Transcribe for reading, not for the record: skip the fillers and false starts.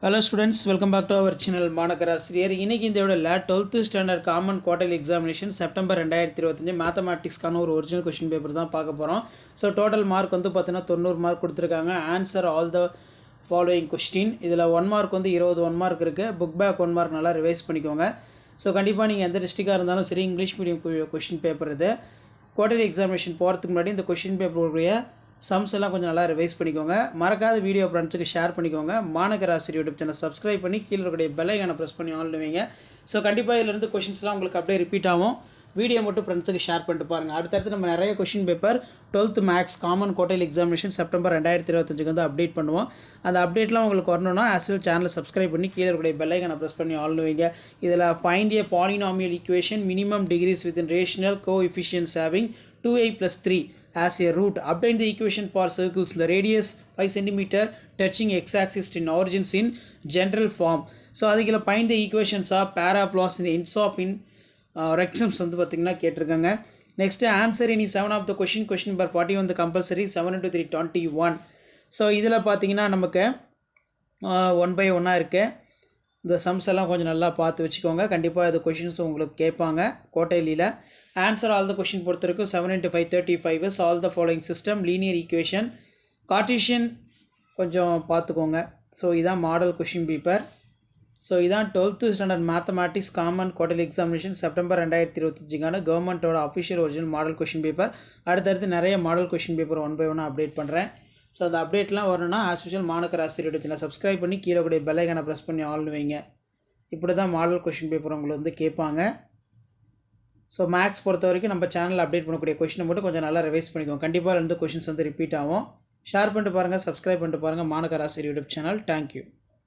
Hello students, welcome back to our channel மாணக்கராசிரியர். இன்னைக்கு இந்த வீடியோல 12th standard common quarterly examination September 2025 மேத்தமேட்டிக்ஸ்க்கான ஒரு original question paper தான் பார்க்க போறோம். ஸோ டோட்டல் மார்க் வந்து பார்த்தீங்கன்னா 90 மார்க் கொடுத்துருக்காங்க. Answer all the following question. இதில் 1 மார்க் வந்து 1 மார்க் இருக்குது. புக் பேக் 1 மார்க் நல்லா ரிவைஸ் பண்ணிக்கோங்க. ஸோ கண்டிப்பாக நீங்கள் எந்த டிஸ்ட்ரிக்டாக இருந்தாலும் சரி இங்கிலீஷ் மீடியம் கொஸ்டின் பேப்பர் இது. குவார்டர்லி எக்ஸாமினேஷன் போகிறதுக்கு முன்னாடி இந்த கொஸ்டின் பேப்பருடைய சம்ஸ் எல்லாம் கொஞ்சம் நல்லா ரிவைஸ் பண்ணிக்கோங்க. மறக்காத வீடியோ ஃப்ரெண்ட்ஸுக்கு ஷேர் பண்ணிக்கோங்க. மாணக்கராசி யூடியூப் சேனல் சப்ஸ்கிரைப் பண்ணி கீழே இருக்கக்கூடிய பெல் ஐகானை ப்ரெஸ் பண்ணி ஆன் பண்ணுவீங்க. ஸோ கண்டிப்பாக இதிலிருந்து கொஷின்ஸ்லாம் உங்களுக்கு அப்படியே ரிப்பீட் ஆகும். வீடியோ மட்டும் ஃப்ரெண்ட்ஸுக்கு ஷேர் பண்ணிட்டு பாருங்கள். அடுத்தடுத்து நம்ம நிறைய question paper 12th maths common quarterly examination September 2025 வந்து அப்டேட் பண்ணுவோம். அந்த அப்டேட்லாம் உங்களுக்கு வரணும்னா ஆஸ்வல் சேனலை சப்ஸ்கிரைப் பண்ணி கீழே இருக்கக்கூடிய பெல் ஐகானை ப்ரெஸ் பண்ணி ஆன் பண்ணுவீங்க. இதில் find a polynomial equation minimum degrees within rational coefficients having 2a + 3 as a root. Obtain the equation for circles the radius 5 cm touching x-axis in origins in general form. So அதுக்குள்ள find the equations of parabolas in the ends of in rectangles வந்து பார்த்தீங்கன்னா கேட்டிருக்காங்க. Next answer இனி 7 of the question number 40 வந்து compulsory 7 into 3 21. So இதில் பார்த்தீங்கன்னா நமக்கு 1 by 1 இருக்குது. இந்த சம்ஸ் எல்லாம் கொஞ்சம் நல்லா பார்த்து வச்சுக்கோங்க. கண்டிப்பாக இது கொஷின்ஸ் உங்களுக்கு கேட்பாங்க குவார்டர்லியில். ஆன்சர் ஆல் த கொஷின் பொறுத்தவரைக்கும் 7 into 5 35 is all the following system linear equation Cartesian கொஞ்சம் பார்த்துக்கோங்க. ஸோ இதான் மாடல் கொஷின் பேப்பர். ஸோ இதான் 12th standard mathematics common quarterly examination September 2025 கவர்மெண்ட்டோட official original model question paper. அடுத்தடுத்து நிறைய model question paper 1 by 1 update பண்ணுறேன். So அந்த அப்டேட்லாம் வரணும்னா ஆஸ் யூஷுவல் மாணக்கராசி சேனல் சப்ஸ்கிரைப் பண்ணி கீழே கூடிய பெல் ஐகானை ப்ரெஸ் பண்ணி ஆல்னு வைங்க. இப்படி தான் மாடல் கொஷின் பேப்பர் உங்களுக்கு வந்து கேட்பாங்க. ஸோ மேக்ஸ் பொறுத்த வரைக்கும் நம்ம சேனலில் அப்டேட் பண்ணக்கூடிய கொஷினை மட்டும் கொஞ்சம் நல்லா ரிவைஸ் பண்ணிக்கோங்க. கண்டிப்பாக 2 கொஷின்ஸ் வந்து ரிப்பீட் ஆகும். ஷேர் பண்ணிட்டு பாருங்கள், சப்ஸ்கிரைப் பண்ணிட்டு பாருங்கள் மாணக்கராசி யூடியூப் சேனல். தேங்க்யூ.